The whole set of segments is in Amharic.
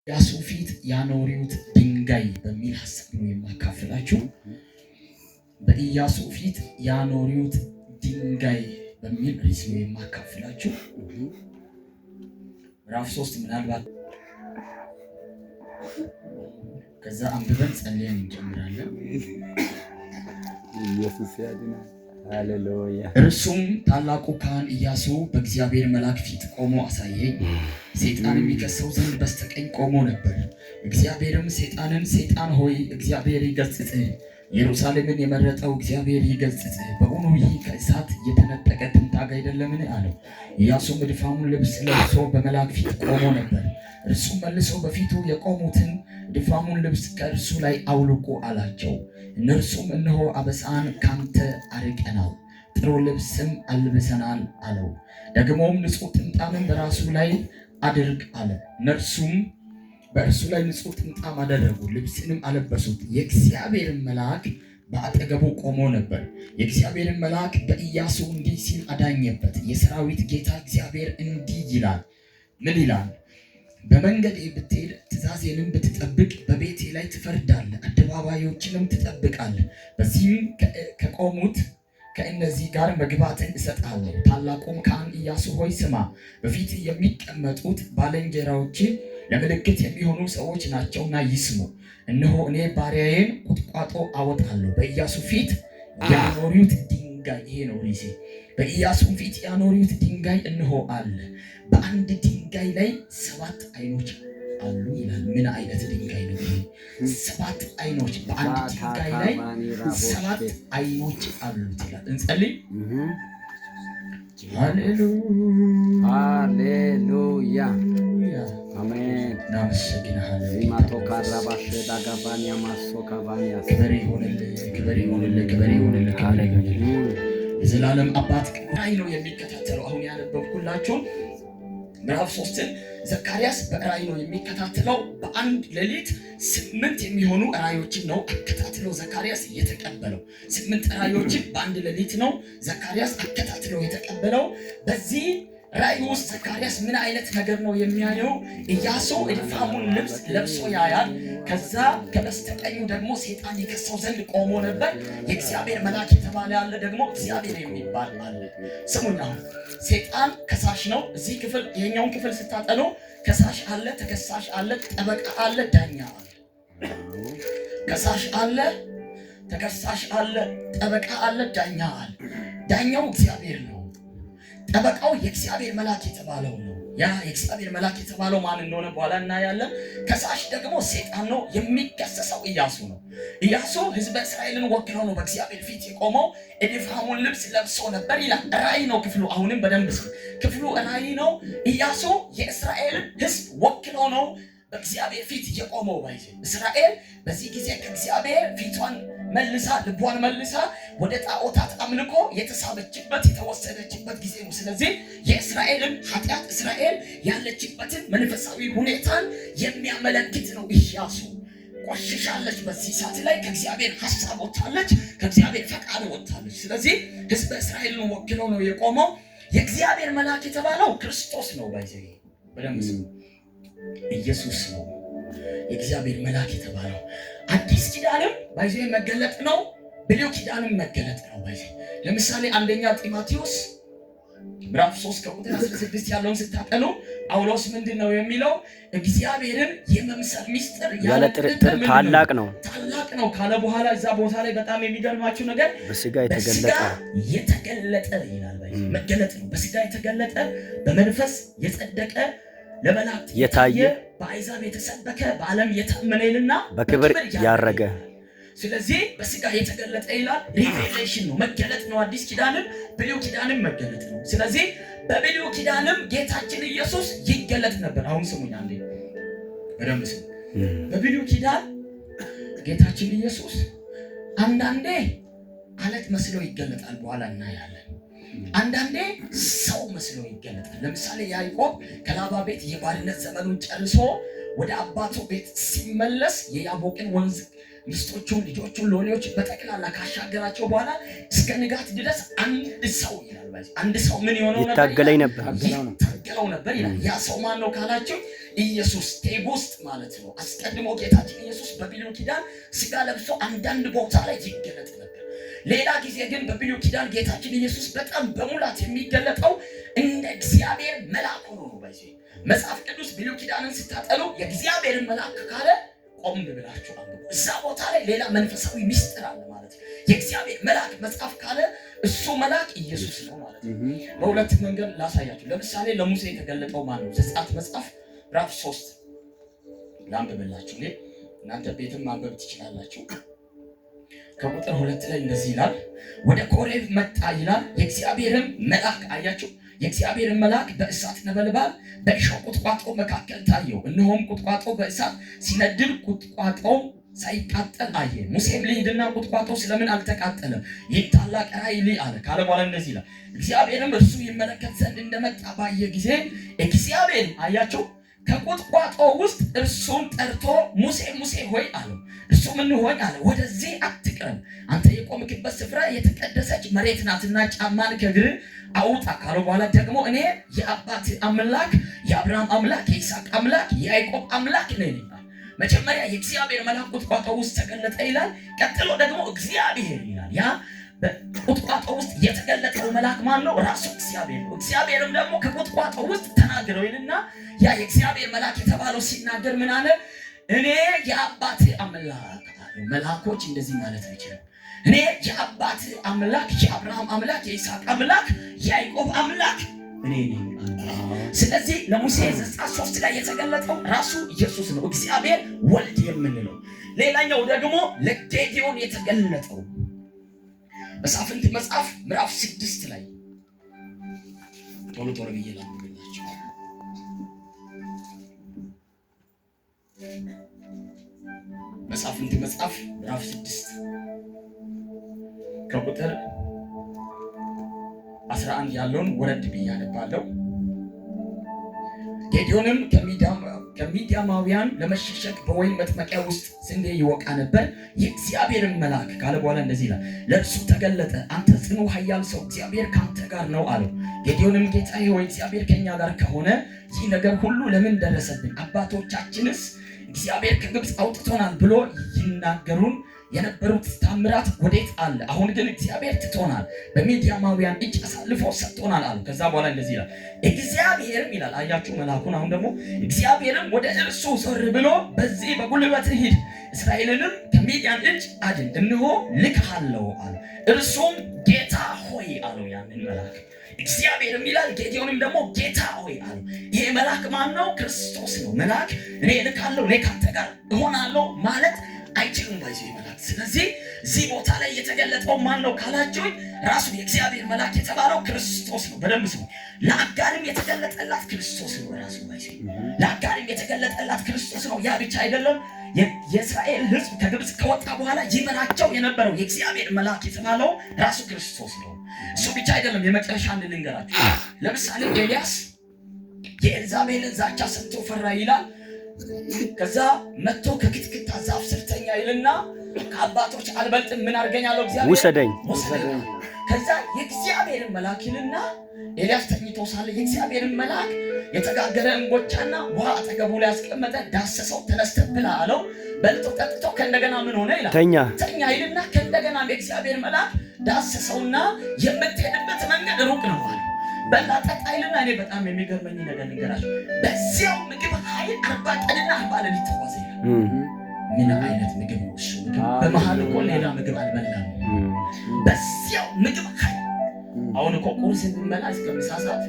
ኢያሱ ፊት ያኖሩት ድንጋይ በሚል ሐሳብ ነው የማካፈላችሁ። በኢያሱ ፊት ያኖሩት ድንጋይ በሚል ርዕስ ነው የማካፈላችሁ። ምዕራፍ 3 ምናልባት ከዛ አንብበን ጸልየን እንጀምራለን። ኢየሱስ ያድናል። ሃሌሉያ። እርሱም ታላቁ ካህን ኢያሱ በእግዚአብሔር መልአክ ፊት ቆሞ አሳየኝ። ሰይጣን የሚከሰው ዘንድ በስተቀኝ ቆሞ ነበር። እግዚአብሔርም ሰይጣንን ሰይጣን ሆይ እግዚአብሔር ይገሥጽህ፣ ኢየሩሳሌምን የመረጠው እግዚአብሔር ይገሥጽህ፣ በእውኑ ይህ ከእሳት የተነጠቀ ትንታግ አይደለምን አለው። ኢያሱም ድፋሙን ልብስ ለብሶ በመልአክ ፊት ቆሞ ነበር። እርሱም መልሶ በፊቱ የቆሙትን ድፋሙን ልብስ ከእርሱ ላይ አውልቁ አላቸው። እነርሱም እነሆ አበሳን ካንተ አርቀናል፣ ጥሩ ልብስም አልብሰናል አለው። ደግሞም ንጹሕ ጥምጣምን በራሱ ላይ አድርግ አለ። እነርሱም በእርሱ ላይ ንጹሕ ጥምጣም አደረጉ፣ ልብስንም አለበሱት። የእግዚአብሔርን መልአክ በአጠገቡ ቆሞ ነበር። የእግዚአብሔርን መልአክ በኢያሱ እንዲህ ሲል አዳኘበት። የሰራዊት ጌታ እግዚአብሔር እንዲህ ይላል። ምን ይላል? በመንገዴ ብትሄድ ትእዛዜንም ብትጠብቅ በቤቴ ላይ ትፈርዳለህ፣ አደባባዮችንም ትጠብቃለህ። በዚህም ከቆሙት ከእነዚህ ጋር መግባትን እሰጣለሁ። ታላቁም ካህን ኢያሱ ሆይ ስማ፣ በፊት የሚቀመጡት ባልንጀራዎች ለምልክት የሚሆኑ ሰዎች ናቸውና ይስሙ። እነሆ እኔ ባሪያዬን ቁጥቋጦ አወጣለሁ። በኢያሱ ፊት ያኖሩት ድንጋይ፣ ይሄ ነው ሪሴ። በኢያሱ ፊት ያኖሩት ድንጋይ እነሆ አለ። በአንድ ድንጋይ ላይ 7 አይኖች አሉ ይላል። ምን አይነት ድንጋይ ነው? 7 አይኖች፣ በአንድ ድንጋይ ላይ 7 አይኖች አሉት ይላል። እንጸልይ። ሃሌሉያ አሜን። እናመሰግንሃለን። ክብር ይሁንልህ። የዘላለም አባት ራእይ ነው የሚከታተለው። አሁን ያነበብኩላችሁ ምዕራፍ 3ን ዘካርያስ በራእይ ነው የሚከታተለው። በአንድ ሌሊት 8 የሚሆኑ ራእዮችን ነው አከታትለው ዘካርያስ የተቀበለው። 8 ራእዮችን በአንድ ሌሊት ነው ዘካርያስ አከታትለው የተቀበለው። በዚህ ራእይ ውስጥ ዘካርያስ ምን አይነት ነገር ነው የሚያየው? ኢያሱ እድፋሙን ልብስ ለብሶ ያያል። ከዛ ከበስተቀኙ ደግሞ ሰይጣን ይከሰው ዘንድ ቆሞ ነበር። የእግዚአብሔር መልአክ የተባለ ያለ ደግሞ እግዚአብሔር የሚባል አለ። ስሙኝ፣ አሁን ሰይጣን ከሳሽ ነው። እዚህ ክፍል የኛውን ክፍል ስታጠኑ ከሳሽ አለ፣ ተከሳሽ አለ፣ ጠበቃ አለ፣ ዳኛ አለ። ከሳሽ አለ፣ ተከሳሽ አለ፣ ጠበቃ አለ፣ ዳኛ አለ። ዳኛው እግዚአብሔር ነው። ጠበቃው የእግዚአብሔር መልአክ የተባለው ነው። ያ የእግዚአብሔር መልአክ የተባለው ማን እንደሆነ በኋላ እናያለን። ከሳሽ ደግሞ ሰይጣን ነው። የሚከሰሰው ኢያሱ ነው። ኢያሱ ሕዝበ እስራኤልን ወክሎ ነው በእግዚአብሔር ፊት የቆመው። እድፋሙን ልብስ ለብሶ ነበር ይላል። ራእይ ነው ክፍሉ። አሁንም በደንብ ክፍሉ ራእይ ነው። ኢያሱ የእስራኤልን ሕዝብ ወክሎ ነው በእግዚአብሔር ፊት የቆመው። ባይዘ እስራኤል በዚህ ጊዜ ከእግዚአብሔር ፊቷን መልሳ ልቧን መልሳ ወደ ጣዖታት አምልኮ የተሳበችበት የተወሰደችበት ጊዜ ነው። ስለዚህ የእስራኤልን ኃጢአት እስራኤል ያለችበትን መንፈሳዊ ሁኔታን የሚያመለክት ነው። ኢያሱ ቆሽሻለች። በዚህ ሰዓት ላይ ከእግዚአብሔር ሐሳብ ወጣለች፣ ከእግዚአብሔር ፈቃድ ወጣለች። ስለዚህ ሕዝበ እስራኤልን ወክሎ ነው የቆመው። የእግዚአብሔር መልአክ የተባለው ክርስቶስ ነው። ባይዘ በደንብ ኢየሱስ ነው የእግዚአብሔር መልአክ የተባለው። አዲስ ኪዳንም ባይዘ መገለጥ ነው፣ ብሉይ ኪዳንም መገለጥ ነው። ባይዘ ለምሳሌ አንደኛ ጢሞቴዎስ ምዕራፍ 3 ከቁጥር 16 ያለውን ስታጠኑ ጳውሎስ ምንድን ነው የሚለው? እግዚአብሔርን የመምሰል ምስጢር ያለ ጥርጥር ታላቅ ነው ካለ በኋላ እዛ ቦታ ላይ በጣም የሚገርማችሁ ነገር በስጋ የተገለጠ ይላል። ባይዘ መገለጥ ነው። በስጋ የተገለጠ፣ በመንፈስ የጸደቀ፣ ለመላእክት የታየ፣ በአሕዛብ የተሰበከ፣ በዓለም የታመነና በክብር ያረገ። ስለዚህ በስጋ የተገለጠ ይላል። ሪቬሌሽን ነው፣ መገለጥ ነው። አዲስ ኪዳንም ብሉይ ኪዳንም መገለጥ ነው። ስለዚህ በብሉይ ኪዳንም ጌታችን ኢየሱስ ይገለጥ ነበር። አሁን ስሙኝ አንዴ በደንብ ስሙ። በብሉይ ኪዳን ጌታችን ኢየሱስ አንዳንዴ አለት መስሎ ይገለጣል፣ በኋላ እናያለን። አንዳንዴ ሰው መስሎ ይገለጣል። ለምሳሌ ያዕቆብ ከላባ ቤት የባርነት ዘመኑን ጨርሶ ወደ አባቱ ቤት ሲመለስ የያቦቅን ወንዝ ሚስቶቹን፣ ልጆቹን፣ ሎሌዎች በጠቅላላ ካሻገራቸው በኋላ እስከ ንጋት ድረስ አንድ ሰው ይላል። አንድ ሰው ምን የሆነው ነበር? ይታገለው ነበር ይላል። ያ ሰው ማን ነው ካላችሁ ኢየሱስ ቴቦስት ማለት ነው። አስቀድሞ ጌታችን ኢየሱስ በብሉይ ኪዳን ስጋ ለብሶ አንዳንድ ቦታ ላይ ይገለጥ ነበር። ሌላ ጊዜ ግን በብሉይ ኪዳን ጌታችን ኢየሱስ በጣም በሙላት የሚገለጠው እንደ እግዚአብሔር መልአክ ሆኖ ነው። ባይዜ መጽሐፍ ቅዱስ ብሉይ ኪዳንን ስታጠሉ የእግዚአብሔርን መልአክ ካለ ቆም ብላችሁ አንብቡ። እዛ ቦታ ላይ ሌላ መንፈሳዊ ምስጢር አለ ማለት ነው። የእግዚአብሔር መልአክ መጽሐፍ ካለ እሱ መልአክ ኢየሱስ ነው ማለት ነው። በሁለት መንገድ ላሳያችሁ። ለምሳሌ ለሙሴ የተገለጠው ማን ነው? ዘጸአት መጽሐፍ ምዕራፍ 3 ላንብብላችሁ። እናንተ ቤትም ማንበብ ትችላላችሁ። ከቁጥር 2 ላይ እንደዚህ ይላል፣ ወደ ኮሬብ መጣ ይላል። የእግዚአብሔርም መልአክ አያችሁ፣ የእግዚአብሔርን መልአክ በእሳት ነበልባል በእሾህ ቁጥቋጦ መካከል ታየው። እነሆም ቁጥቋጦ በእሳት ሲነድድ ቁጥቋጦው ሳይቃጠል አየ። ሙሴም ልሂድና ቁጥቋጦ ስለምን አልተቃጠለም? ይህ ታላቅ ራእይ ልይ አለ። ካለ በኋላ እንደዚህ ይላል፣ እግዚአብሔርም እርሱ ይመለከት ዘንድ እንደመጣ ባየ ጊዜ እግዚአብሔር አያቸው ከቁጥቋጦ ውስጥ እርሱን ጠርቶ ሙሴ ሙሴ ሆይ አለው። እርሱ ምን ሆይ አለ፣ ወደዚህ አትቅረብ፣ አንተ የቆምክበት ስፍራ የተቀደሰች መሬት ናትና ጫማን ከእግር አውጣ ካለ በኋላ ደግሞ እኔ የአባት አምላክ የአብርሃም አምላክ የይስሐቅ አምላክ የያዕቆብ አምላክ ነኝ ይላል። መጀመሪያ የእግዚአብሔር መልአክ ቁጥቋጦ ውስጥ ተገለጠ ይላል። ቀጥሎ ደግሞ እግዚአብሔር ይላል። ያ በቁጥቋጦ ውስጥ የተገለጠው መልአክ ማን ነው? ራሱ እግዚአብሔር ነው። እግዚአብሔርም ደግሞ ከቁጥቋጦ ውስጥ ተናገረው ይልና ያ የእግዚአብሔር መልአክ የተባለው ሲናገር ምን አለ? እኔ የአባት አምላክ አለ። መልአኮች እንደዚህ ማለት አይችልም። እኔ የአባት አምላክ የአብርሃም አምላክ የይስሐቅ አምላክ የያዕቆብ አምላክ እኔ ነኝ። ስለዚህ ለሙሴ ዘጸአት 3 ላይ የተገለጠው ራሱ ኢየሱስ ነው፣ እግዚአብሔር ወልድ የምንለው። ሌላኛው ደግሞ ለጌዲዮን የተገለጠው መሳፍንት መጽሐፍ ምዕራፍ 6 ላይ ቶሎ ቶሎ ብዬ ላንብብላችሁ። መሳፍንት መጽሐፍ ምዕራፍ 6 ከቁጥር 11 ያለውን ወረድ ብዬ አነባለሁ። ጌዲዮንም ከሚዲያማውያን ለመሸሸግ በወይን መጥመቂያ ውስጥ ስንዴ ይወቃ ነበር። የእግዚአብሔርን መልአክ ካለ በኋላ እንደዚህ ይላል፣ ለእርሱ ተገለጠ። አንተ ጽኑ ኃያል ሰው፣ እግዚአብሔር ከአንተ ጋር ነው አለው። ጌዲዮንም ጌታዬ ሆይ እግዚአብሔር ከኛ ጋር ከሆነ ይህ ነገር ሁሉ ለምን ደረሰብን? አባቶቻችንስ እግዚአብሔር ከግብፅ አውጥቶናል ብሎ ይናገሩን የነበሩት ታምራት ወዴት አለ? አሁን ግን እግዚአብሔር ትቶናል፣ በሚዲያማውያን እጅ አሳልፎ ሰጥቶናል አሉ። ከዛ በኋላ እንደዚህ ይላል፣ እግዚአብሔርም ይላል አያችሁ መልአኩን። አሁን ደግሞ እግዚአብሔርም ወደ እርሱ ዞር ብሎ በዚህ በጉልበት ሂድ፣ እስራኤልንም ከሚዲያን እጅ አድን፣ እንሆ ልክሃለሁ አለ። እርሱም ጌታ ሆይ አለው ያንን መልአክ። እግዚአብሔርም ይላል ጌዲዮንም ደግሞ ጌታ ሆይ አለው። ይሄ መልአክ ማን ነው? ክርስቶስ ነው። መልአክ እኔ ልካለሁ፣ እኔ ካንተ ጋር እሆናለሁ ማለት አይችልም ባይዘው መልአክ። ስለዚህ እዚህ ቦታ ላይ የተገለጠው ማን ነው ካላችሁኝ ራሱ የእግዚአብሔር መልአክ የተባለው ክርስቶስ ነው። በደንብ ስሙ። ለአጋርም የተገለጠላት ክርስቶስ ነው ራሱ ባይዘው። ለአጋርም የተገለጠላት ክርስቶስ ነው። ያ ብቻ አይደለም። የእስራኤል ሕዝብ ከግብፅ ከወጣ በኋላ ይመራቸው የነበረው የእግዚአብሔር መልአክ የተባለው ራሱ ክርስቶስ ነው። እሱ ብቻ አይደለም። የመጨረሻ ልንገራችሁ። ለምሳሌ ኤልያስ የኤልዛቤልን ዛቻ ሰምቶ ፈራ ይላል። ከዛ መጥቶ ከክትክታ ዛፍ ስር ተኛ ይልና ከአባቶች አልበልጥም ምን አድርገኛለሁ እግዚአብሔር ውሰደኝ። ከዛ የእግዚአብሔርን መልአክ ይልና ኤልያስ ተኝቶ ሳለ የእግዚአብሔርን መልአክ የተጋገረ እንጎቻና ውሃ አጠገቡ ላይ ያስቀመጠ፣ ዳሰሰው፣ ተነስተህ ብላ አለው። በልቶ ጠጥቶ ከእንደገና ምን ሆነ ይላል ተኛ ይልና ከእንደገና የእግዚአብሔር መልአክ ዳሰሰውና የምትሄድበት መንገድ ሩቅ ነው አለ። በላ ጠጣ ይልና እኔ በጣም የሚገርመኝ ነገር ልንገራችሁ። በዚያው ምግብ ኃይል 40 ቀንና 40 ሌሊት ተጓዘ ይላል። ምን አይነት ምግብ ነው እሱ? በመሃል እኮ ሌላ ምግብ አልበላም። በዚያው ምግብ ኃይል አሁን እኮ ቁርስ እንድንበላ እስከ ምሳ ሰዓት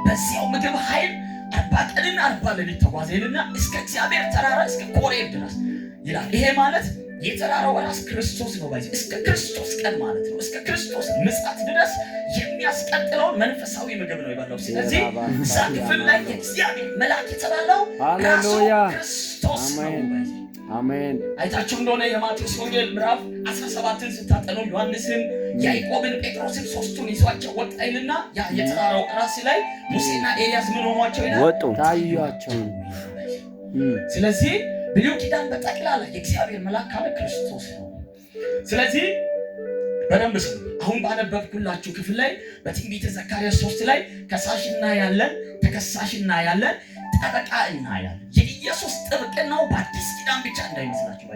በዚያው ምግብ ኃይል 40 ቀንና 40 ሌሊት ተጓዘ ይልና እስከ እግዚአብሔር ተራራ እስከ ኮሬብ ድረስ ይላል። ይሄ ማለት የተራራው ራስ ክርስቶስ ነው ባይዘ እስከ ክርስቶስ ቀን ማለት ነው። እስከ ክርስቶስ ምጽአት ድረስ የሚያስቀጥለውን መንፈሳዊ ምግብ ነው የበላው። ስለዚህ እዛ ክፍል ላይ የእግዚአብሔር መልአክ የተባለው ራሱ ክርስቶስ ነው ባይዘ። አሜን። አይታችሁ እንደሆነ የማቴዎስ ወንጌል ምዕራፍ 17ን ስታጠኑ ዮሐንስን፣ ያዕቆብን፣ ጴጥሮስን ሶስቱን ይዟቸው ወጣ ይልና ያ የተራራው ራስ ላይ ሙሴና ኤልያስ ምን ሆኗቸው ይላል? ወጡ፣ ታዩአቸው። ስለዚህ ብሉይ ኪዳን በጠቅላላ የእግዚአብሔር መልአክ ካለ ክርስቶስ ነው። ስለዚህ በደንብ ስሙ። አሁን ባነበብኩላችሁ ክፍል ላይ በትንቢተ ዘካርያስ 3 ላይ ከሳሽና ያለን ተከሳሽና ያለን ጠበቃ እናያለን። የኢየሱስ ጥብቅናው በአዲስ ኪዳን ብቻ እንዳይመስላችሁ።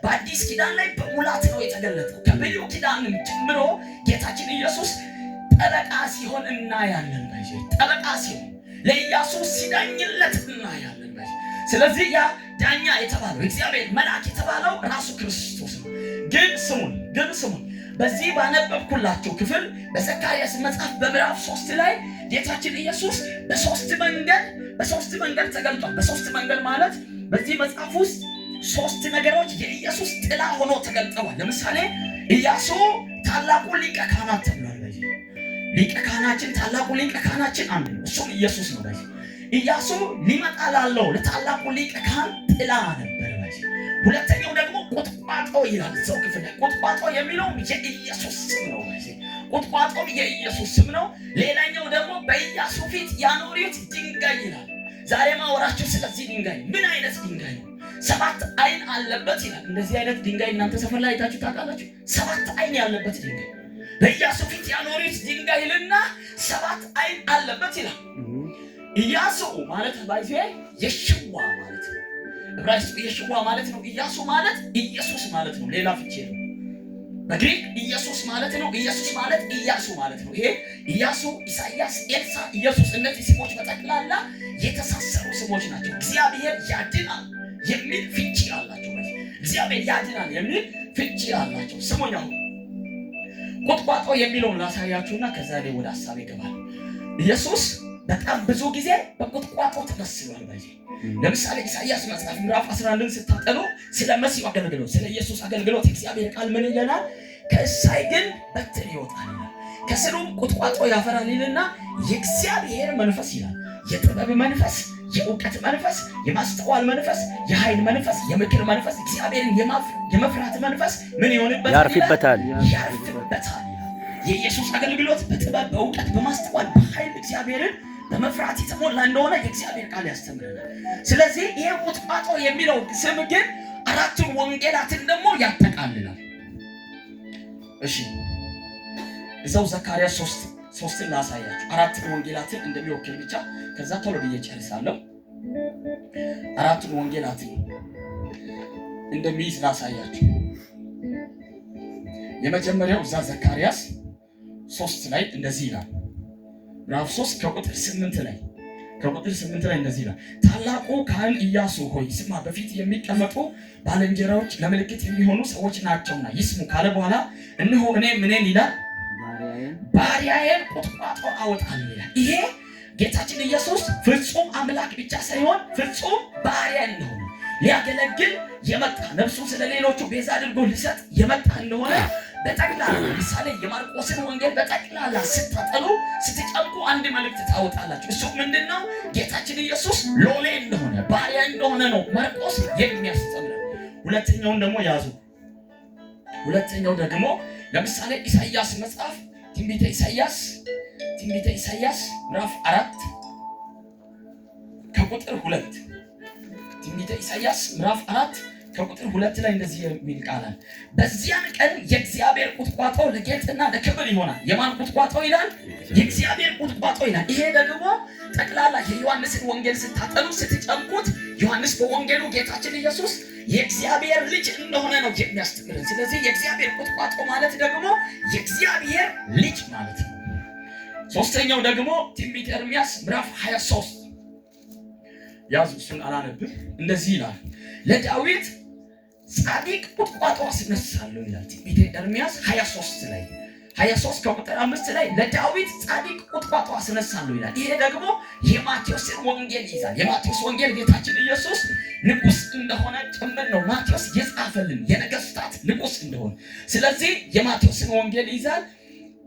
በአዲስ ኪዳን ላይ በሙላት ነው የተገለጠው። ከብሉይ ኪዳን ጀምሮ ጌታችን ኢየሱስ ጠበቃ ሲሆን እናያለን። ጠበቃ ሲሆን ለኢያሱ ሲዳኝለት እናያለን። ስለዚህ ያ ዳኛ የተባለው እግዚአብሔር መልአክ የተባለው ራሱ ክርስቶስ ነው። ግን ስሙን በዚህ ባነበብኩላችሁ ክፍል በዘካርያስ መጽሐፍ በምዕራፍ 3 ላይ ጌታችን ኢየሱስ በሶስት መንገድ ተገልጧል። በሶስት መንገድ ማለት በዚህ መጽሐፍ ውስጥ ሶስት ነገሮች የኢየሱስ ጥላ ሆኖ ተገልጠዋል። ለምሳሌ ኢያሱ ታላቁ ሊቀ ካህናት ተብሏል። ሊቀ ካህናችን ታላቁ ሊቀ ካህናችን አንድ ነው፣ እሱም ኢየሱስ ነው። ኢያሱ ሊመጣ ላለው ለታላቁ ሊቀ ካህን ጥላ ነበር። ሁለተኛው ደግሞ ቁጥቋጦ ይላል እዛው ክፍል ላይ። ቁጥቋጦ የሚለው የኢየሱስ ስም ነው። ቁጥቋጦ የኢየሱስ ስም ነው። ሌላኛው ደግሞ በኢያሱ ፊት ያኖሩት ድንጋይ ይላል። ዛሬ ማወራችሁ ስለዚህ ድንጋይ። ምን አይነት ድንጋይ ነው? 7 አይን አለበት ይላል። እንደዚህ አይነት ድንጋይ እናንተ ሰፈር ላይ አይታችሁ ታውቃላችሁ? 7 አይን ያለበት ድንጋይ በኢያሱ ፊት ያኖሩት ድንጋይ ይልና 7 አይን አለበት ይላል። ኢያሱ ማለት ባይዜ የሽዋ ማለት ነው። ዕብራይስጡ የሽዋ ማለት ነው። ኢያሱ ማለት ኢየሱስ ማለት ነው። ሌላ ፍቺ ነው። በግሪክ ኢየሱስ ማለት ነው። ኢየሱስ ማለት ኢያሱ ማለት ነው። ይሄ ኢያሱ፣ ኢሳይያስ፣ ኤልሳ፣ ኢየሱስ እነዚህ ስሞች በጠቅላላ የተሳሰሩ ስሞች ናቸው። እግዚአብሔር ያድናል የሚል ፍቺ አላቸው። እግዚአብሔር ያድናል የሚል ፍቺ አላቸው። ስሙኛው ቁጥቋጦ የሚለውን ላሳያችሁና ከዛ ላይ ወደ ሐሳብ ይገባል። ኢየሱስ በጣም ብዙ ጊዜ በቁጥቋጦ ተመስሏል። ለምሳሌ ኢሳይያስ መጽሐፍ ምዕራፍ 11ን ስታጠኑ ስለ መሲሁ አገልግሎት፣ ስለ ኢየሱስ አገልግሎት እግዚአብሔር ቃል ምን ይለናል? ከእሳይ ግን በትር ይወጣል፣ ከስሩም ቁጥቋጦ ያፈራል ይልና የእግዚአብሔር መንፈስ ይላል፣ የጥበብ መንፈስ፣ የእውቀት መንፈስ፣ የማስተዋል መንፈስ፣ የኃይል መንፈስ፣ የምክር መንፈስ፣ እግዚአብሔርን የመፍራት መንፈስ ምን ይሆንበታል? ያርፍበታል። የኢየሱስ አገልግሎት በጥበብ በእውቀት በማስተዋል በኃይል እግዚአብሔርን በመፍራት የተሞላ እንደሆነ የእግዚአብሔር ቃል ያስተምረናል። ስለዚህ ይሄ ቁጥቋጦ የሚለው ስም ግን 4ቱን ወንጌላትን ደግሞ ያጠቃልላል። እሺ እዛው ዘካርያስ 3ን ላሳያችሁ። 4ቱን ወንጌላትን እንደሚወክል ብቻ ከዛ ቶሎ ብዬ ጨርሳለሁ። 4ቱን ወንጌላትን እንደሚይዝ ላሳያችሁ። የመጀመሪያው እዛ ዘካርያስ 3 ላይ እንደዚህ ይላል። ምዕራፍ 3 ከቁጥር 8 ላይ እንደዚህ ይላል። ታላቁ ካህን ኢያሱ ሆይ ስማ፣ በፊት የሚቀመጡ ባልንጀራዎች ለምልክት የሚሆኑ ሰዎች ናቸውና ይስሙ ካለ በኋላ እነሆ እኔ ምንን ይላል? ባሪያዬን ቁጥቋጦ አወጣለሁ ይላል። ይሄ ጌታችን ኢየሱስ ፍጹም አምላክ ብቻ ሳይሆን ፍጹም ባሪያ እንደሆነ ሊያገለግል የመጣ ነፍሱን ስለሌሎቹ ቤዛ አድርጎ ሊሰጥ የመጣ እንደሆነ በጠቅላላ ለምሳሌ የማርቆስን ወንጌል በጠቅላላ ስታጠኑ ስትጨምቁ አንድ መልእክት ታወጣላችሁ። እሱ ምንድነው? ጌታችን ኢየሱስ ሎሌ እንደሆነ ባሪያ እንደሆነ ነው ማርቆስ የሚያስተምረው። ሁለተኛውን ደግሞ ያዙ። ሁለተኛው ደግሞ ለምሳሌ ኢሳይያስ መጽሐፍ ትንቢተ ኢሳይያስ ምዕራፍ 4 ከቁጥር 2 ትንቢተ ኢሳይያስ ምዕራፍ 4 ከቁጥር 2 ላይ እንደዚህ የሚል ቃል አለ። በዚያን ቀን የእግዚአብሔር ቁጥቋጦ ለጌጥና ለክብር ይሆናል። የማን ቁጥቋጦ ይላል? የእግዚአብሔር ቁጥቋጦ ይላል። ይሄ ደግሞ ጠቅላላ የዮሐንስን ወንጌል ስታጠኑ ስትጨምቁት ዮሐንስ በወንጌሉ ጌታችን ኢየሱስ የእግዚአብሔር ልጅ እንደሆነ ነው የሚያስተምረን። ስለዚህ የእግዚአብሔር ቁጥቋጦ ማለት ደግሞ የእግዚአብሔር ልጅ ማለት ነው። ሶስተኛው ደግሞ ትንቢተ ኤርምያስ ምዕራፍ 23 ያዙ። እሱን አላነብም። እንደዚህ ይላል፣ ለዳዊት ጻድቅ ቁጥቋጦ አስነሳለሁ ይላል። ትንቢተ ኤርምያስ 23 ላይ 23 ከቁጥር 5 ላይ ለዳዊት ጻድቅ ቁጥቋጦ አስነሳለሁ ይላል። ይሄ ደግሞ የማቴዎስን ወንጌል ይዛል። የማቴዎስ ወንጌል ጌታችን ኢየሱስ ንጉስ እንደሆነ ጭምር ነው ማቴዎስ የጻፈልን፣ የነገስታት ንጉስ እንደሆነ። ስለዚህ የማቴዎስን ወንጌል ይዛል።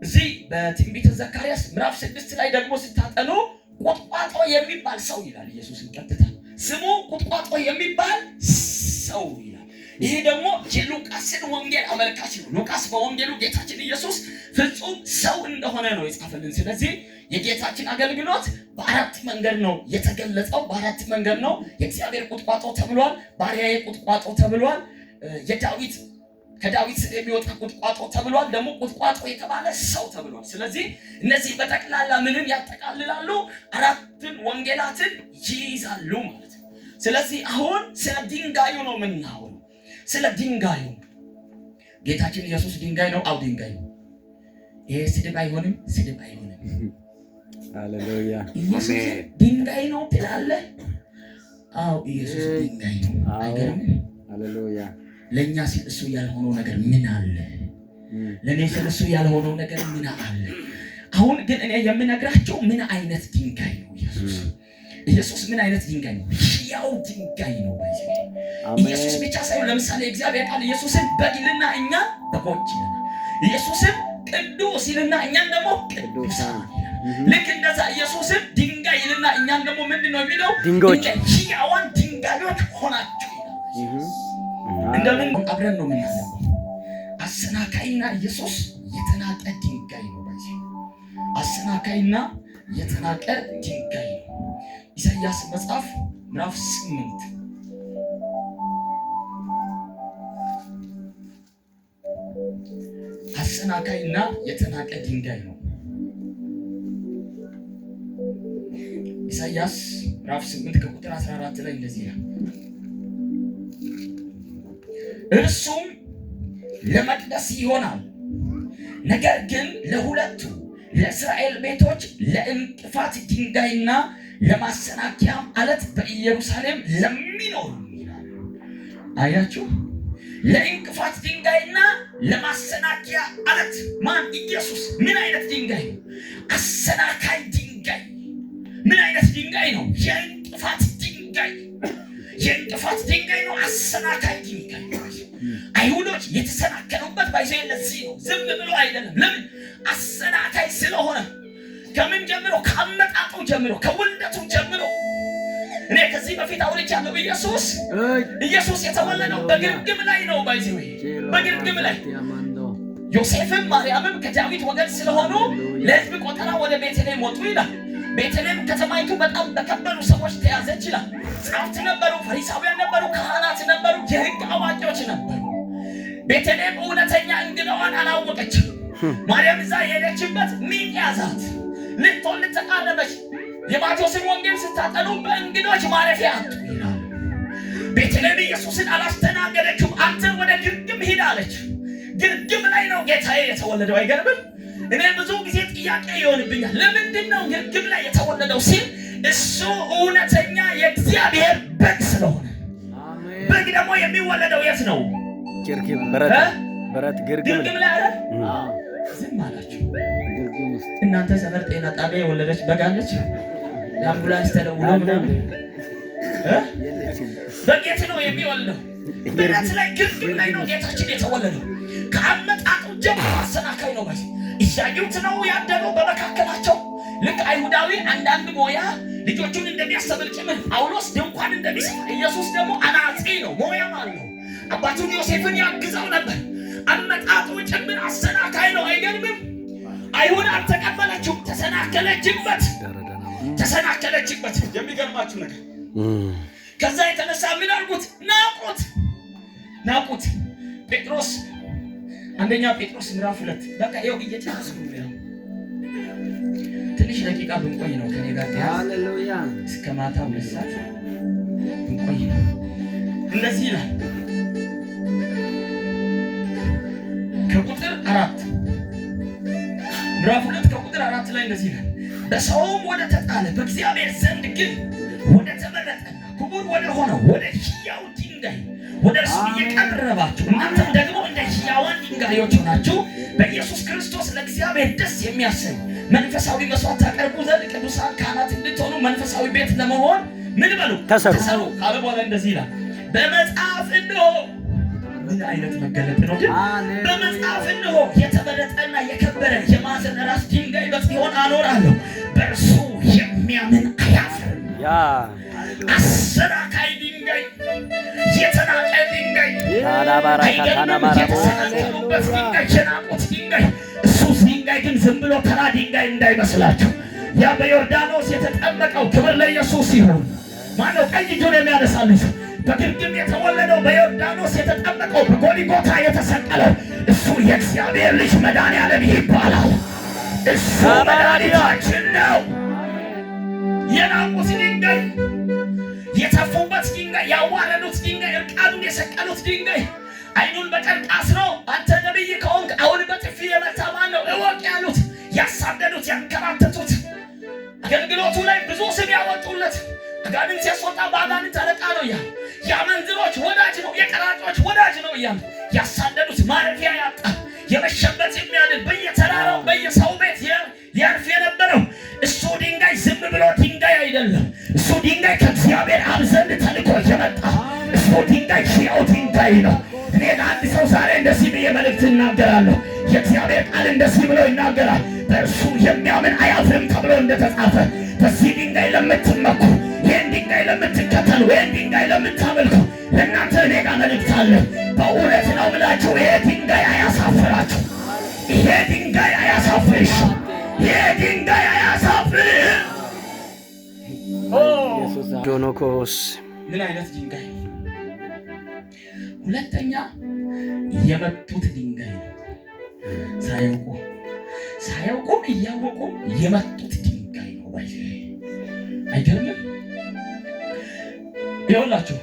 እዚህ በትንቢተ ዘካርያስ ምዕራፍ 6 ላይ ደግሞ ስታጠኑ ቁጥቋጦ የሚባል ሰው ይላል። ኢየሱስን ቀጥታ ስሙ ቁጥቋጦ የሚባል ሰው ይላል። ይሄ ደግሞ የሉቃስን ወንጌል አመልካች ነው። ሉቃስ በወንጌሉ ጌታችን ኢየሱስ ፍጹም ሰው እንደሆነ ነው የጻፈልን። ስለዚህ የጌታችን አገልግሎት በአራት መንገድ ነው የተገለጸው። በአራት መንገድ ነው። የእግዚአብሔር ቁጥቋጦ ተብሏል፣ ባሪያዬ ቁጥቋጦ ተብሏል፣ የዳዊት ከዳዊት ስር የሚወጣ ቁጥቋጦ ተብሏል። ደግሞ ቁጥቋጦ የተባለ ሰው ተብሏል። ስለዚህ እነዚህ በጠቅላላ ምንን ያጠቃልላሉ? አራቱን ወንጌላትን ይይዛሉ ማለት ነው። ስለዚህ አሁን ስለ ድንጋዩ ነው የምናወራው። ስለ ድንጋዩ ጌታችን ኢየሱስ ድንጋይ ነው። አው ድንጋይ ነው። ይሄ ስድብ አይሆንም፣ ስድብ አይሆንም። ሃሌሉያ። ኢየሱስ ድንጋይ ነው ትላለህ? አው ኢየሱስ ድንጋይ ነው። አይገርምም? ሃሌሉያ። ለኛ ሲል እሱ ያልሆነው ነገር ምን አለ? ለኔ ሲል እሱ ያልሆነው ነገር ምን አለ? አሁን ግን እኔ የምነግራቸው ምን አይነት ድንጋይ ነው ኢየሱስ ምን አይነት ድንጋይ ነው? ሕያው ድንጋይ ነው። ኢየሱስ ብቻ ሳይሆን ለምሳሌ እግዚአብሔር ቃል ኢየሱስን በግ ይልና እኛ በጎች ይለናል። ኢየሱስን ቅዱስ ይልና እኛን ደግሞ ቅዱሳን ይለናል። ልክ እንደዛ ኢየሱስን ድንጋይ ይልና እኛን ደግሞ ምንድነው የሚለው? ሕያዋን ድንጋዮች ሆናችሁ ይላል። እንደምን አብረን ነው የምናነበው። አሰናካይና ኢየሱስ የተናቀ ድንጋይ ነው። አሰናካይና የተናቀ ድንጋይ ነው። ኢሳይያስ መጽሐፍ ምዕራፍ 8 አሰናካይና የተናቀ ድንጋይ ነው። ኢሳይያስ ምዕራፍ 8 ከቁጥር 14 ላይ እንደዚህ ይላል፣ እርሱም ለመቅደስ ይሆናል፣ ነገር ግን ለሁለቱ ለእስራኤል ቤቶች ለእንቅፋት ድንጋይና ለማሰናከያም አለት በኢየሩሳሌም ለሚኖሩ ይላል። አያችሁ፣ ለእንቅፋት ድንጋይና ለማሰናከያ አለት ማን? ኢየሱስ። ምን አይነት ድንጋይ ነው? አሰናካይ ድንጋይ። ምን አይነት ድንጋይ ነው? የእንቅፋት ድንጋይ። የእንቅፋት ድንጋይ ነው። አሰናካይ ድንጋይ። አይሁዶች የተሰናከሉበት ባይዘይ ለዚህ ነው። ዝም ብሎ አይደለም። ለምን? አሰናካይ ስለሆነ። ከምን ጀምሮ? ከአመጣጡ ጀምሮ፣ ከውልደቱ ጀምሮ። እኔ ከዚህ በፊት አውርቻለሁ። ኢየሱስ የተወለደው በግርግም ላይ ነው። ባይዘይ በግርግም ላይ። ዮሴፍም ማርያምም ከዳዊት ወገን ስለሆኑ ለሕዝብ ቆጠራ ወደ ቤተልሔም ወጡ ይላል። ቤተልሔም ከተማይቱ በጣም በከበሩ ሰዎች ተያዘች ይላል። ጸሐፍት ነበሩ፣ ፈሪሳውያን ነበሩ፣ ካህናት ነበሩ፣ የሕግ አዋቂዎች ነበሩ። ቤተልሔም እውነተኛ እንግዳዋን አላወቀችም። ማርያም እዛ የሄደችበት ሚጥ ያዛት። ልትወልድ ተቃረበች። የማቴዎስን ወንጌል ስታጠኑ በእንግዶች ማረፊያ አጡ ይላል። ቤተልሔም ኢየሱስን አላስተናገደችም። አንተ ወደ ግርግም ሂድ አለች። ግርግም ላይ ነው ጌታዬ የተወለደው። አይገርምም? እኔ ብዙ ጊዜ ጥያቄ ይሆንብኛል። ለምንድን ነው ግርግም ላይ የተወለደው ሲል እሱ እውነተኛ የእግዚአብሔር በግ ስለሆነ። በግ ደግሞ የሚወለደው የት ነው? በረት ግርግም ላይ አይደል? ዝም አላችሁ። እናንተ ሰፈር ጤና ጣቢያ የወለደች በግ አለች? የአምቡላንስ ተደውሎ ምናምን በግ የት ነው የሚወልደው? በረት ላይ ግርግም ላይ ነው ጌታችን የተወለደው። ከአመጣጡ ጀምሮ አሰናካይ ነው። እያዩት ነው ያደረው በመካከላቸው። ልክ አይሁዳዊ አንዳንድ ሞያ ልጆቹን እንደሚያስተምር ጭምር ጳውሎስ ድንኳን እንደሚሰራ፣ ኢየሱስ ደግሞ አናጺ ነው፣ ሞያም አለው። አባቱን ዮሴፍን ያግዘው ነበር። አመጣጡ ጭምር አሰናካይ ነው። አይገርምም? አይሁድ አልተቀበለችውም። ተሰናከለችበት። የሚገርማችሁ ነገር ከዛ የተነሳ ምን አልኩት? ናቁት። ጴጥሮስ አንደኛ ጴጥሮስ ምዕራፍ 2 በቃ ይኸው እየጨረስኩ ነው። ትንሽ ደቂቃ ብንቆይ ነው ከኔ ጋር። ሃሌሉያ። እስከ ማታ መስራት ብንቆይ ነው። እንደዚህ ይላል ከቁጥር 4 ምዕራፍ 2 ከቁጥር 4 ላይ እንደዚህ ይላል፣ በሰውም ወደ ተጣለ በእግዚአብሔር ዘንድ ግን ወደ ተመረጠና ክቡር ወደ ሆነው ወደ ሕያው ድንጋይ ወደ እርሱ እየቀረባችሁ እናንተም ደግሞ እንደ ሕያዋን ድንጋዮች ሆናችሁ በኢየሱስ ክርስቶስ ለእግዚአብሔር ደስ የሚያሰኝ መንፈሳዊ መስዋዕት ታቀርቡ ዘንድ ቅዱሳን ካህናት እንድትሆኑ መንፈሳዊ ቤት ለመሆን ምን በሉ? ተሰሩ ካለ በኋላ እንደዚህ ይላል፣ በመጽሐፍ እንሆ። ምን አይነት መገለጥ ነው! በመጽሐፍ እንሆ የተመረጠና የከበረ የማዕዘን ራስ ድንጋይ በጽዮን አኖራለሁ፣ በእርሱ የሚያምን አያፍርም። አሰናካይ ድንጋይ፣ የተናቀ ድንጋይ፣ የተሰናከሉበት ድንጋይ፣ የናቁት ድንጋይ። እሱ ድንጋይ ግን ዝም ብሎ ተራ ድንጋይ እንዳይመስላችሁ። ያ በዮርዳኖስ የተጠመቀው ክብር ለኢየሱስ ይሁን። ማነው ቀኝ እጁን የሚያነሳልኝ? በግርግም የተወለደው በዮርዳኖስ የተጠመቀው በጎልጎታ የተሰቀለው እሱ የእግዚአብሔር ልጅ መድኃኒዓለም ይባላል። እሱ መድኃኒታችን ነው። የናቁት ድንጋይ፣ የተፉበት ድንጋይ፣ ያዋረዱት ድንጋይ፣ እርቃኑን የሰቀሉት ድንጋይ፣ አይኑን በጨርቅ አስሮ አንተ ነቢይ ከሆንክ አሁን በጥፊ የመታ ማን ነው እወቅ ያሉት፣ ያሳደዱት፣ ያንከራተቱት፣ አገልግሎቱ ላይ ብዙ ስም ያወጡለት፣ አጋንንት ሲያስወጣ በአጋንንት አለቃ ነው እያሉ፣ የአመንዝሮች ወዳጅ ነው፣ የቀራጮች ወዳጅ ነው እያሉ ያሳደዱት፣ ማረፊያ ያጣ የመሸበት የሚያድን በየተራራው በየሰው ቤት ያርፍ የነበረው እሱ ድንጋይ ዝም ብሎ ድንጋይ አይደለም። እሱ ድንጋይ ከእግዚአብሔር አብ ዘንድ ተልኮ የመጣ እሱ ድንጋይ ሕያው ድንጋይ ነው። እኔ ለአንድ ሰው ዛሬ እንደዚህ ብዬ መልእክት እናገራለሁ። የእግዚአብሔር ቃል እንደዚህ ብሎ ይናገራል። በእርሱ የሚያምን አያፍርም ተብሎ እንደተጻፈ በዚህ ድንጋይ ለምትመኩ፣ ይህን ድንጋይ ለምትከተሉ፣ ይህን ድንጋይ ለምታመልኩ ለእናንተ እኔ ጋር መልእክት አለ። በእውነት ነው ምላችሁ፣ ይሄ ድንጋይ አያሳፍራችሁ። ይሄ ድንጋይ አያሳፍርሽ። ይሄ ድንጋይ አያሳፍርህ። ዶኖኮስ ምን አይነት ድንጋይ? ሁለተኛ የመቱት ድንጋይ ነው። ሳያውቁ እያወቁ የመቱት ድንጋይ ነው። አይገርምም? ይኸውላችሁ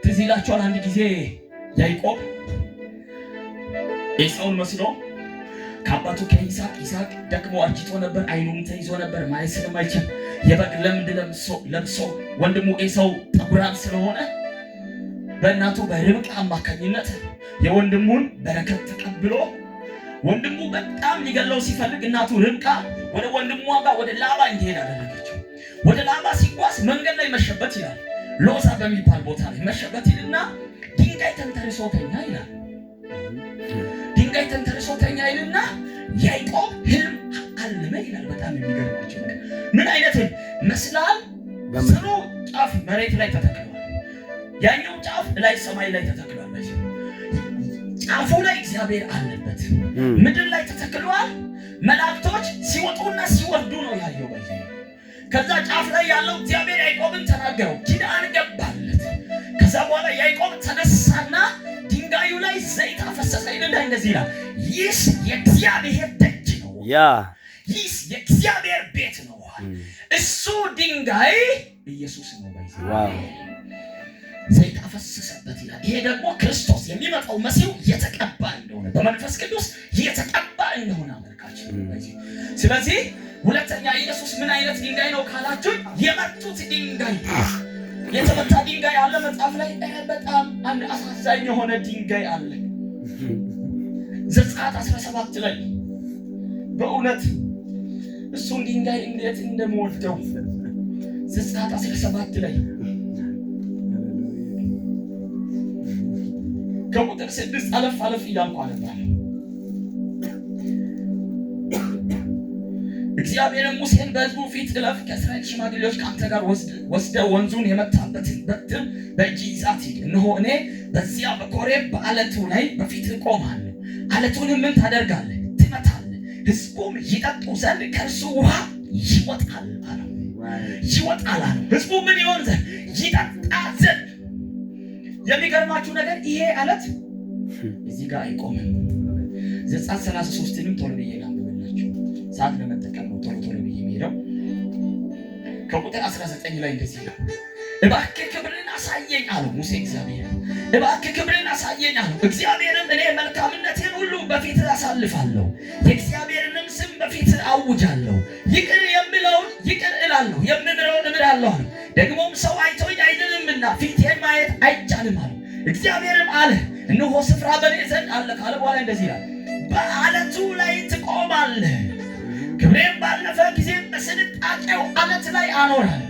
ትዝ ይላችኋል። አንድ ጊዜ ያዕቆብ ኤሳውን መስሎ ከአባቱ ከይስሐቅ ደክሞ አርጅቶ ነበር። አይኑም ተይዞ ነበር። ማየት ስለማይችል የበግ ለምድ ለብሶ ወንድሙ ኤሳው ጠጉራም ስለሆነ በእናቱ በርብቃ አማካኝነት የወንድሙን በረከት ተቀብሎ ወንድሙ በጣም ሊገለው ሲፈልግ እናቱ ርብቃ ወደ ወንድሙ ጋር ወደ ላባ እንዲሄድ አደረገችው። ወደ ላባ ሲጓዝ መንገድ ላይ መሸበት ይላል። ሎዛ በሚባል ቦታ ላይ መሸበት ይልና ድንጋይ ተንተርሶ ተኛ ይላል። ድንጋይ ተንተርሶ ተኛ ይልና ያዕቆብ ህልም አለመ ይላል። በጣም የሚገርማቸው ነገር ምን አይነት መስላል? ስሩ ጫፍ መሬት ላይ ተተክሏል። ያኛው ጫፍ ላይ ሰማይ ላይ ተተክሏል። ጫፉ ላይ እግዚአብሔር አለበት። ምድር ላይ ተተክሏል። መላእክቶች ሲወጡና ሲወርዱ ነው ያየው። ከዛ ጫፍ ላይ ያለው እግዚአብሔር ያዕቆብን ተናገረው፣ ኪዳን ገባለት። ከዛ በኋላ ያዕቆብ ተነሳና ድንጋዩ ላይ ዘይት አፈሰሰ ይልና እንደዚህ ይላል፣ ይህ የእግዚአብሔር ደጅ ነው፣ ይህ የእግዚአብሔር ቤት ነው። እሱ ድንጋይ ኢየሱስ ነው። ዘይት አፈሰሰበት ይላል። ይሄ ደግሞ ክርስቶስ የሚመጣው መሲሁ የተቀባ እንደሆነ በመንፈስ ቅዱስ የተቀባ እንደሆነ አመልካች። ስለዚህ ሁለተኛ ኢየሱስ ምን አይነት ድንጋይ ነው ካላችሁ፣ የመቱት ድንጋይ። የተመታ ድንጋይ አለ መጽሐፍ ላይ። በጣም አንድ አሳዛኝ የሆነ ድንጋይ አለ ዘጸአት 17 ላይ። በእውነት እሱን ድንጋይ እንዴት እንደምወደው ዘጸአት 17 ላይ ከቁጥር 6 አለፍ እያልኩ አነባለሁ። እግዚአብሔርም ሙሴን በሕዝቡ ፊት እለፍ፣ ከእስራኤል ሽማግሌዎች ከአንተ ጋር ወስደህ ወንዙን የመታበትን በትር በእጅ ይዛት ሂድ። እነሆ እኔ በዚያ በኮሬብ በዓለቱ ላይ በፊትህ እቆማለሁ። ዓለቱንም ምን ታደርጋለህ? ትመታለህ። ሕዝቡም ይጠጡ ዘንድ ከእርሱ ውሃ ይወጣል አለው። ይወጣል አለው። ሕዝቡ ምን ይሆን ዘንድ? ይጠጣ ዘንድ። የሚገርማችሁ ነገር ይሄ ዓለት እዚህ ጋር አይቆምም። ዘጸአት 33ንም ቶሎ ብዬ ላንብብላችሁ፣ ሰዓት ለመጠቀም ነው ቶሎ ብዬ የሚሄደው። ከቁጥር 19 ላይ እንደዚህ ነው፣ እባክህ ክብርን አሳየኝ አለው ሙሴ እግዚአብሔር። እባክህ ክብርን አሳየኝ አለው። እግዚአብሔርም እኔ መልካምነቴን ሁሉ በፊትህ አሳልፋለሁ፣ የእግዚአብሔርንም ስም በፊትህ አውጃለሁ። ይቅር የምለውን ይቅር እላለሁ፣ የምምረውን እምራለሁ አለ። ደግሞም ሰው አይቶኝ አይድንምና ፊቴን ማየት አይቻልም አለ። እግዚአብሔርም አለ እነሆ ስፍራ በእኔ ዘንድ አለ ካለ በኋላ እንደዚህ ይላል፣ በዓለቱ ላይ ትቆማለህ፣ ክብሬም ባለፈ ጊዜ በስንጣቄው ዓለት ላይ አኖራለሁ።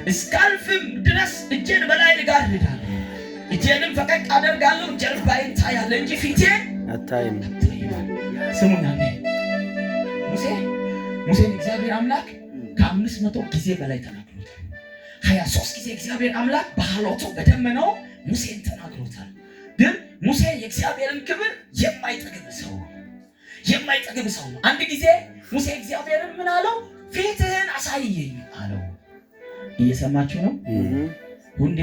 እስካልፍም ድረስ እጄን በላይ እጋርዳለሁ፣ እጄንም ፈቀቅ አደርጋለሁ። ጀርባዬን ታያለህ እንጂ ፊቴን አታይም። ስሙኝ፣ ሙሴን እግዚአብሔር አምላክ ከ500 ጊዜ በላይ ተናግሮታል። 23 ጊዜ እግዚአብሔር አምላክ በሐሎቱ በደመናው ሙሴን ተናግሮታል። ግን ሙሴ የእግዚአብሔርን ክብር የማይጠግብ ሰው ነው። አንድ ጊዜ ሙሴ እግዚአብሔርን ምን አለው? ፊትህን አሳየኝ አለው። እየሰማችሁ ነው? ሁንዴ